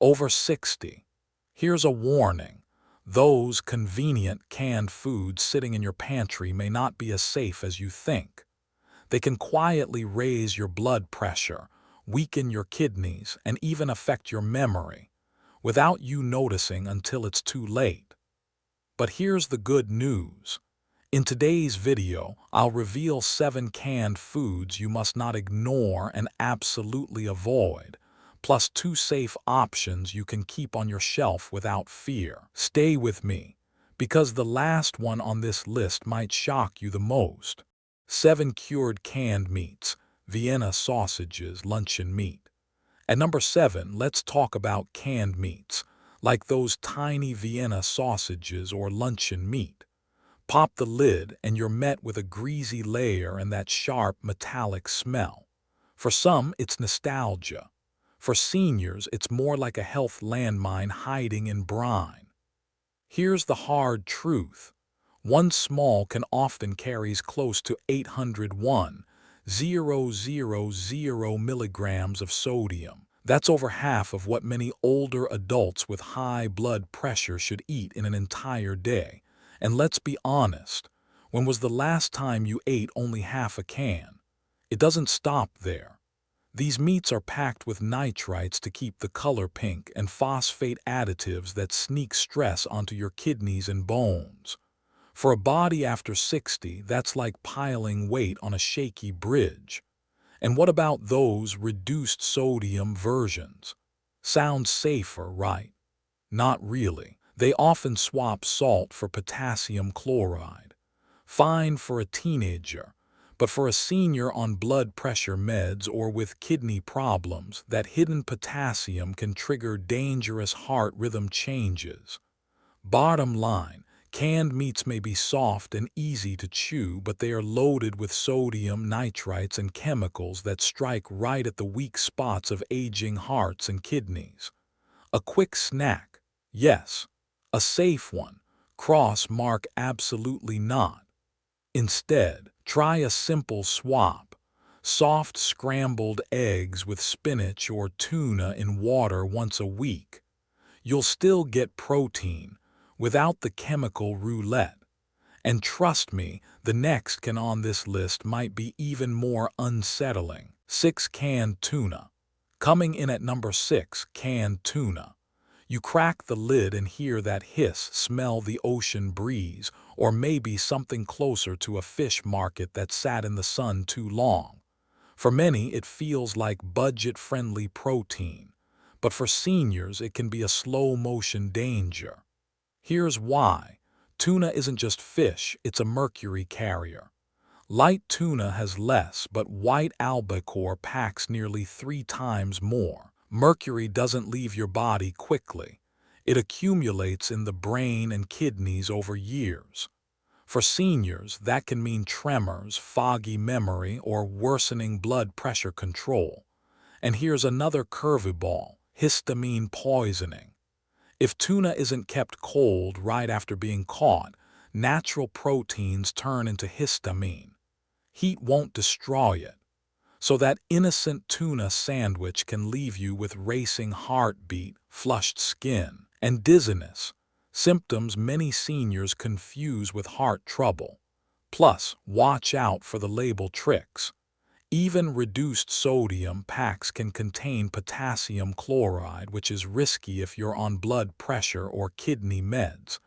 Over 60. Here's a warning. Those convenient canned foods sitting in your pantry may not be as safe as you think. They can quietly raise your blood pressure, weaken your kidneys, and even affect your memory, without you noticing until it's too late. But here's the good news. In today's video, I'll reveal 7 canned foods you must not ignore and absolutely avoid, plus 2 safe options you can keep on your shelf without fear. Stay with me, because the last one on this list might shock you the most. 7 cured canned meats, Vienna sausages, luncheon meat. At number 7, let's talk about canned meats, like those tiny Vienna sausages or luncheon meat. Pop the lid and you're met with a greasy layer and that sharp metallic smell. For some, it's nostalgia. For seniors, it's more like a health landmine hiding in brine. Here's the hard truth. One small can often carries close to 801,000 milligrams of sodium. That's over half of what many older adults with high blood pressure should eat in an entire day. And let's be honest, when was the last time you ate only half a can? It doesn't stop there. These meats are packed with nitrites to keep the color pink and phosphate additives that sneak stress onto your kidneys and bones. For a body after 60, that's like piling weight on a shaky bridge. And what about those reduced sodium versions? Sounds safer, right? Not really. They often swap salt for potassium chloride. Fine for a teenager, but for a senior on blood pressure meds or with kidney problems, that hidden potassium can trigger dangerous heart rhythm changes. Bottom line, canned meats may be soft and easy to chew, but they are loaded with sodium, nitrites, and chemicals that strike right at the weak spots of aging hearts and kidneys. A quick snack, yes. A safe one, cross mark absolutely not. Instead, try a simple swap. Soft scrambled eggs with spinach or tuna in water once a week. You'll still get protein, without the chemical roulette. And trust me, the next can on this list might be even more unsettling. 6 canned tuna. Coming in at number 6, canned tuna. You crack the lid and hear that hiss, smell the ocean breeze, or maybe something closer to a fish market that sat in the sun too long. For many, it feels like budget-friendly protein, but for seniors, it can be a slow-motion danger. Here's why. Tuna isn't just fish, it's a mercury carrier. Light tuna has less, but white albacore packs nearly 3 times more. Mercury doesn't leave your body quickly. It accumulates in the brain and kidneys over years. For seniors, that can mean tremors, foggy memory, or worsening blood pressure control. And here's another curveball: histamine poisoning. If tuna isn't kept cold right after being caught, natural proteins turn into histamine. Heat won't destroy it. So that innocent tuna sandwich can leave you with racing heartbeat, flushed skin, and dizziness, symptoms many seniors confuse with heart trouble. Plus, watch out for the label tricks. Even reduced sodium packs can contain potassium chloride, which is risky if you're on blood pressure or kidney meds.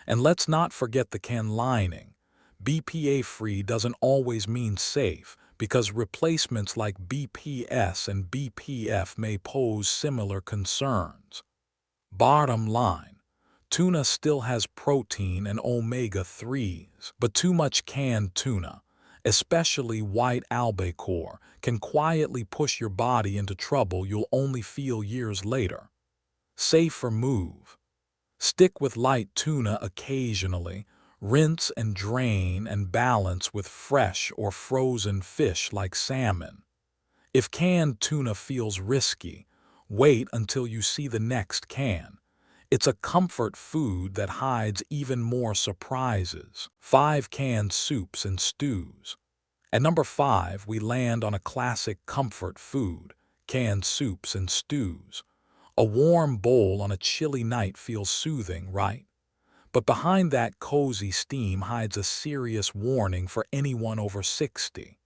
And let's not forget the can lining. BPA-free doesn't always mean safe, because replacements like BPS and BPF may pose similar concerns. Bottom line, tuna still has protein and omega-3s, but too much canned tuna, especially white albacore, can quietly push your body into trouble you'll only feel years later. Safer move. Stick with light tuna occasionally. Rinse and drain and balance with fresh or frozen fish like salmon. If canned tuna feels risky, wait until you see the next can. It's a comfort food that hides even more surprises. 5 canned soups and stews. At number 5, we land on a classic comfort food, canned soups and stews. A warm bowl on a chilly night feels soothing, right? But behind that cozy steam hides a serious warning for anyone over 60.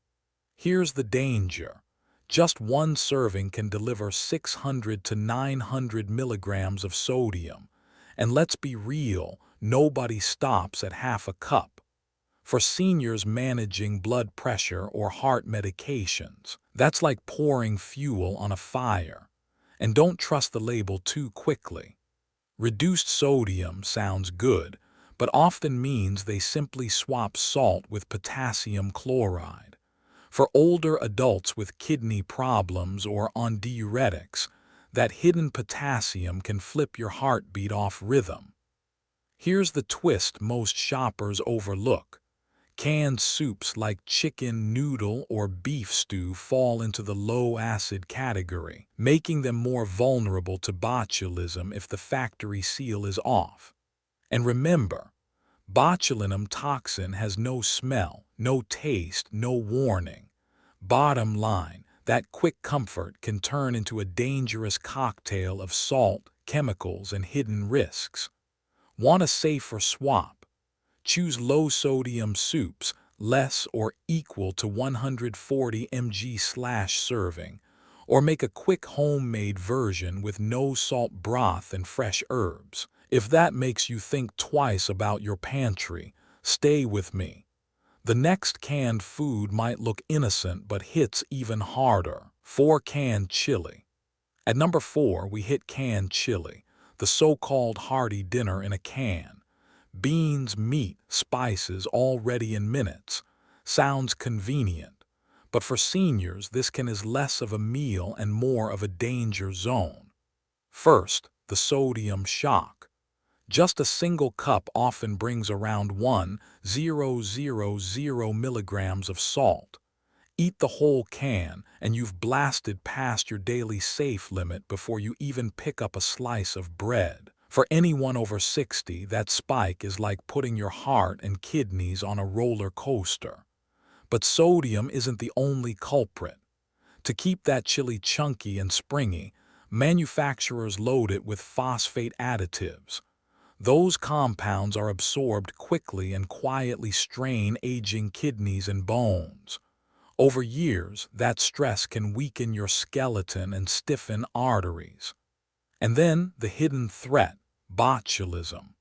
Here's the danger. Just one serving can deliver 600 to 900 milligrams of sodium. And let's be real, nobody stops at half a cup. For seniors managing blood pressure or heart medications, that's like pouring fuel on a fire. And don't trust the label too quickly. Reduced sodium sounds good, but often means they simply swap salt with potassium chloride. For older adults with kidney problems or on diuretics, that hidden potassium can flip your heartbeat off rhythm. Here's the twist most shoppers overlook. Canned soups like chicken noodle or beef stew fall into the low-acid category, making them more vulnerable to botulism if the factory seal is off. And remember, botulinum toxin has no smell, no taste, no warning. Bottom line, that quick comfort can turn into a dangerous cocktail of salt, chemicals, and hidden risks. Want a safer swap? Choose low-sodium soups, less or equal to 140 mg/serving, or make a quick homemade version with no salt broth and fresh herbs. If that makes you think twice about your pantry, stay with me. The next canned food might look innocent but hits even harder. 4. Canned chili. At number 4, we hit canned chili, the so-called hearty dinner in a can. Beans, meat, spices, all ready in minutes. Sounds convenient. But for seniors, this is less of a meal and more of a danger zone. First, the sodium shock. Just a single cup often brings around 1,000 milligrams of salt. Eat the whole can, and you've blasted past your daily safe limit before you even pick up a slice of bread. For anyone over 60, that spike is like putting your heart and kidneys on a roller coaster. But sodium isn't the only culprit. To keep that chili chunky and springy, manufacturers load it with phosphate additives. Those compounds are absorbed quickly and quietly strain aging kidneys and bones. Over years, that stress can weaken your skeleton and stiffen arteries. And then the hidden threat, botulism.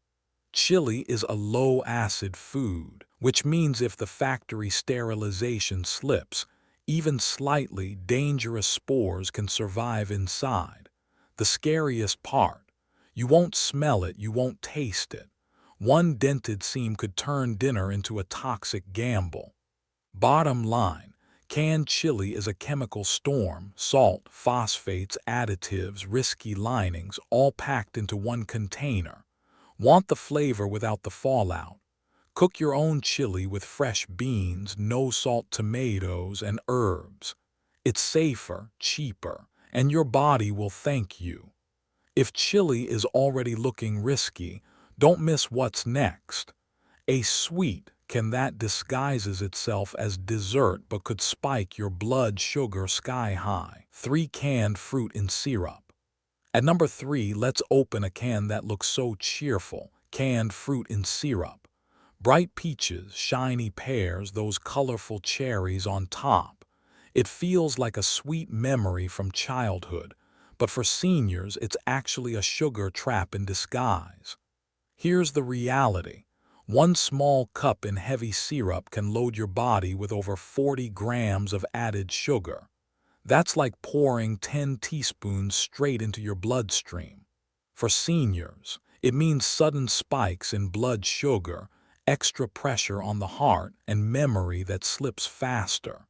Chili is a low-acid food, which means if the factory sterilization slips, even slightly dangerous spores can survive inside. The scariest part, you won't smell it, you won't taste it. One dented seam could turn dinner into a toxic gamble. Bottom line, canned chili is a chemical storm, salt, phosphates, additives, risky linings, all packed into one container. Want the flavor without the fallout? Cook your own chili with fresh beans, no-salt tomatoes, and herbs. It's safer, cheaper, and your body will thank you. If chili is already looking risky, don't miss what's next. A sweet can that disguises itself as dessert but could spike your blood sugar sky high. 3. Canned fruit in syrup. At number 3, let's open a can that looks so cheerful. Canned fruit in syrup. Bright peaches, shiny pears, those colorful cherries on top. It feels like a sweet memory from childhood, but for seniors it's actually a sugar trap in disguise. Here's the reality. One small cup in heavy syrup can load your body with over 40 grams of added sugar. That's like pouring 10 teaspoons straight into your bloodstream. For seniors, it means sudden spikes in blood sugar, extra pressure on the heart, and memory that slips faster.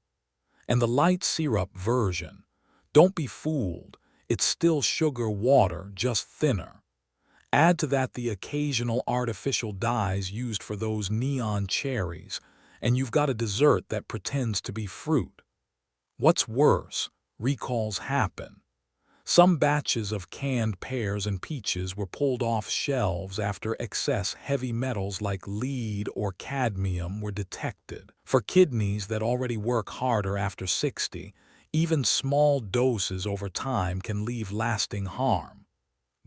And the light syrup version, don't be fooled, it's still sugar water, just thinner. Add to that the occasional artificial dyes used for those neon cherries, and you've got a dessert that pretends to be fruit. What's worse, recalls happen. Some batches of canned pears and peaches were pulled off shelves after excess heavy metals like lead or cadmium were detected. For kidneys that already work harder after 60, even small doses over time can leave lasting harm.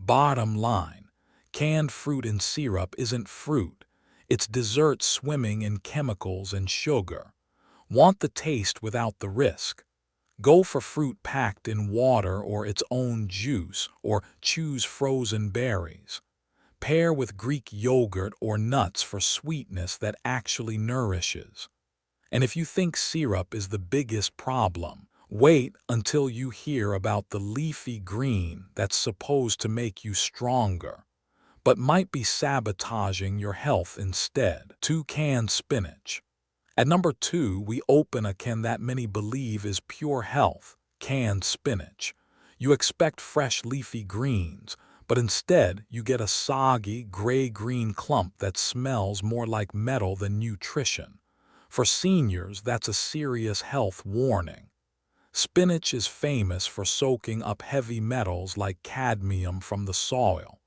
Bottom line, canned fruit and syrup isn't fruit. It's dessert swimming in chemicals and sugar. Want the taste without the risk? Go for fruit packed in water or its own juice, or choose frozen berries. Pair with Greek yogurt or nuts for sweetness that actually nourishes. And if you think syrup is the biggest problem, wait until you hear about the leafy green that's supposed to make you stronger, but might be sabotaging your health instead. 2. Canned spinach. At number 2, we open a can that many believe is pure health, canned spinach. You expect fresh leafy greens, but instead you get a soggy, gray-green clump that smells more like metal than nutrition. For seniors, that's a serious health warning. Spinach is famous for soaking up heavy metals like cadmium from the soil.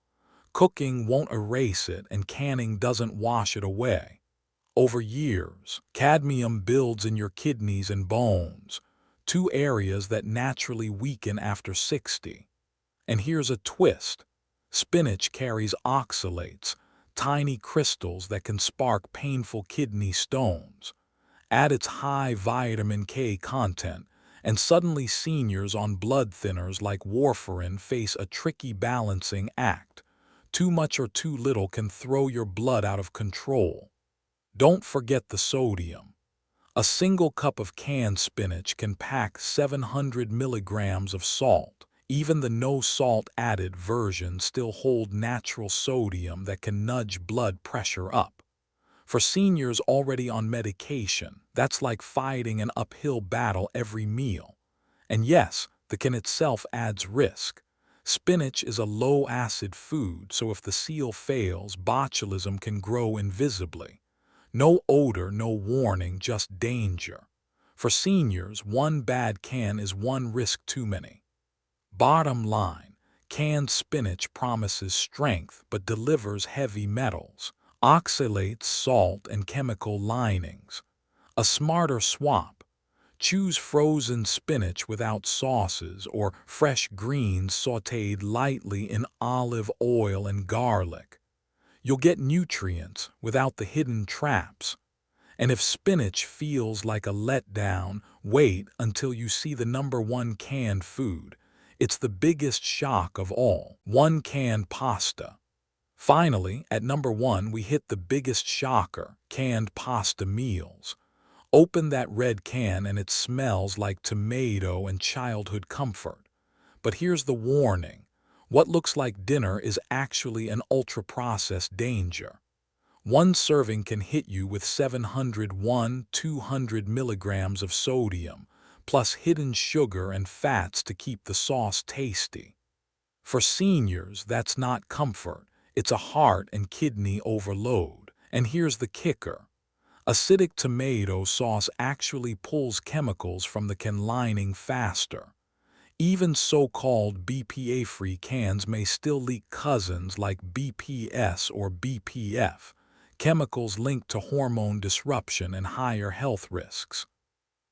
Cooking won't erase it, and canning doesn't wash it away. Over years, cadmium builds in your kidneys and bones, two areas that naturally weaken after 60. And here's a twist. Spinach carries oxalates, tiny crystals that can spark painful kidney stones. Add its high vitamin K content, and suddenly seniors on blood thinners like warfarin face a tricky balancing act. Too much or too little can throw your blood out of control. Don't forget the sodium. A single cup of canned spinach can pack 700 milligrams of salt. Even the no salt added versions still hold natural sodium that can nudge blood pressure up. For seniors already on medication, that's like fighting an uphill battle every meal. And yes, the can itself adds risk. Spinach is a low-acid food, so if the seal fails, botulism can grow invisibly. No odor, no warning, just danger. For seniors, one bad can is one risk too many. Bottom line, canned spinach promises strength but delivers heavy metals, oxalates, salt, and chemical linings. A smarter swap. Choose frozen spinach without sauces, or fresh greens sautéed lightly in olive oil and garlic. You'll get nutrients without the hidden traps. And if spinach feels like a letdown, wait until you see the number 1 canned food. It's the biggest shock of all. 1. Canned pasta. Finally, at number 1, we hit the biggest shocker, canned pasta meals. Open that red can and it smells like tomato and childhood comfort. But here's the warning. What looks like dinner is actually an ultra-processed danger. One serving can hit you with 200 milligrams of sodium, plus hidden sugar and fats to keep the sauce tasty. For seniors, that's not comfort. It's a heart and kidney overload. And here's the kicker. Acidic tomato sauce actually pulls chemicals from the can lining faster. Even so-called BPA-free cans may still leak cousins like BPS or BPF, chemicals linked to hormone disruption and higher health risks.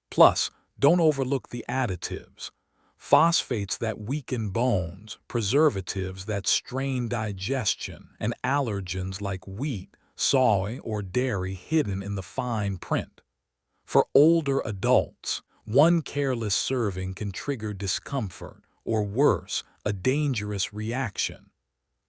Plus, don't overlook the additives. Phosphates that weaken bones, preservatives that strain digestion, and allergens like wheat, soy, or dairy hidden in the fine print. For older adults, one careless serving can trigger discomfort, or worse, a dangerous reaction.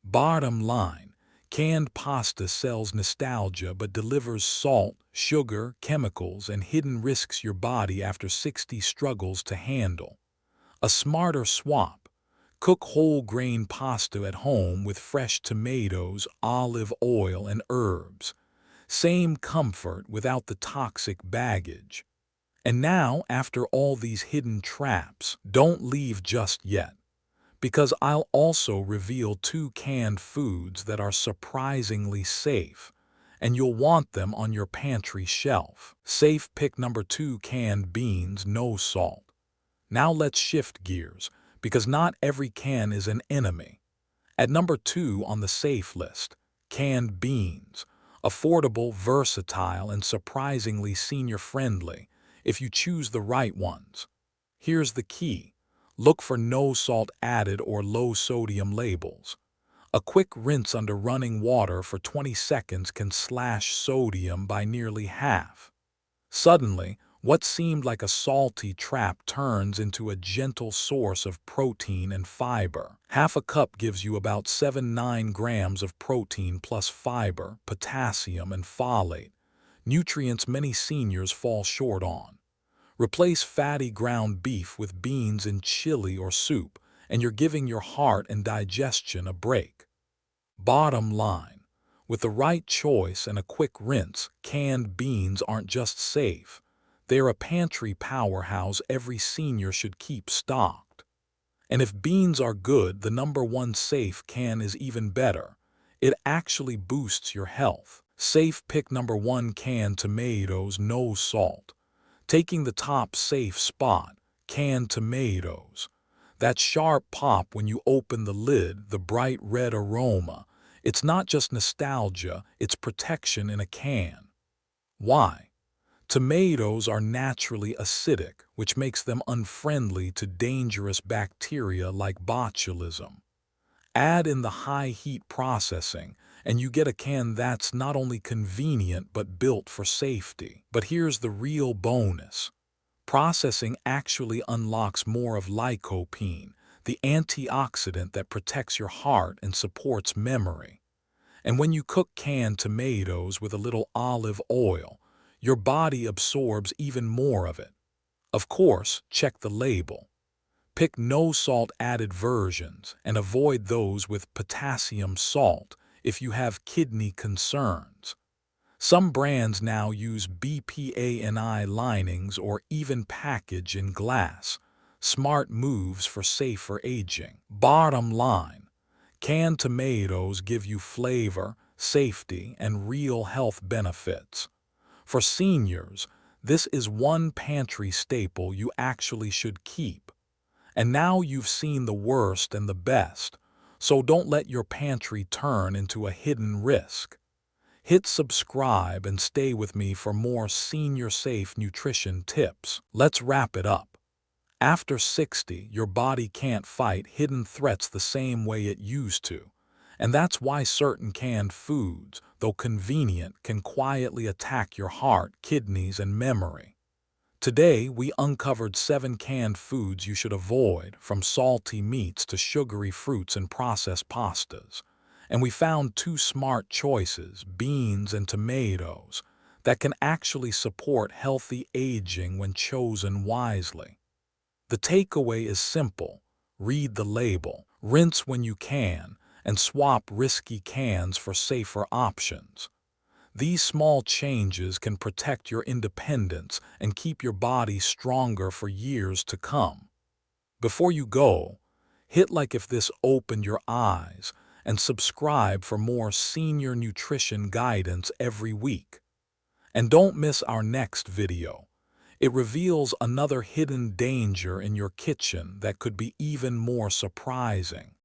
Bottom line, canned pasta sells nostalgia but delivers salt, sugar, chemicals, and hidden risks your body after 60 struggles to handle. A smarter swap. Cook whole grain pasta at home with fresh tomatoes, olive oil, and herbs. Same comfort without the toxic baggage. And now, after all these hidden traps, don't leave just yet, because I'll also reveal 2 canned foods that are surprisingly safe, and you'll want them on your pantry shelf. Safe pick number 2, canned beans, no salt. Now let's shift gears, because not every can is an enemy. At number 2 on the safe list, canned beans. Affordable, versatile, and surprisingly senior-friendly, if you choose the right ones. Here's the key. Look for no salt added or low sodium labels. A quick rinse under running water for 20 seconds can slash sodium by nearly half. Suddenly, what seemed like a salty trap turns into a gentle source of protein and fiber. Half a cup gives you about 7–9 grams of protein plus fiber, potassium, and folate, nutrients many seniors fall short on. Replace fatty ground beef with beans in chili or soup, and you're giving your heart and digestion a break. Bottom line, with the right choice and a quick rinse, canned beans aren't just safe. They're a pantry powerhouse every senior should keep stocked. And if beans are good, the #1 safe can is even better. It actually boosts your health. Safe pick #1 canned tomatoes, no salt. Taking the top safe spot, canned tomatoes. That sharp pop when you open the lid, the bright red aroma. It's not just nostalgia, it's protection in a can. Why? Tomatoes are naturally acidic, which makes them unfriendly to dangerous bacteria like botulism. Add in the high heat processing, and you get a can that's not only convenient but built for safety. But here's the real bonus. Processing actually unlocks more of lycopene, the antioxidant that protects your heart and supports memory. And when you cook canned tomatoes with a little olive oil, your body absorbs even more of it. Of course, check the label. Pick no salt added versions and avoid those with potassium salt if you have kidney concerns. Some brands now use BPA-NI linings or even package in glass. Smart moves for safer aging. Bottom line, canned tomatoes give you flavor, safety, and real health benefits. For seniors, this is one pantry staple you actually should keep. And now you've seen the worst and the best, so don't let your pantry turn into a hidden risk. Hit subscribe and stay with me for more senior-safe nutrition tips. Let's wrap it up. After 60, your body can't fight hidden threats the same way it used to. And that's why certain canned foods, though convenient, can quietly attack your heart, kidneys, and memory. Today, we uncovered 7 canned foods you should avoid, from salty meats to sugary fruits and processed pastas. And we found 2 smart choices, beans and tomatoes, that can actually support healthy aging when chosen wisely. The takeaway is simple. Read the label, rinse when you can, and swap risky cans for safer options. These small changes can protect your independence and keep your body stronger for years to come. Before you go, hit like if this opened your eyes and subscribe for more senior nutrition guidance every week. And don't miss our next video. It reveals another hidden danger in your kitchen that could be even more surprising.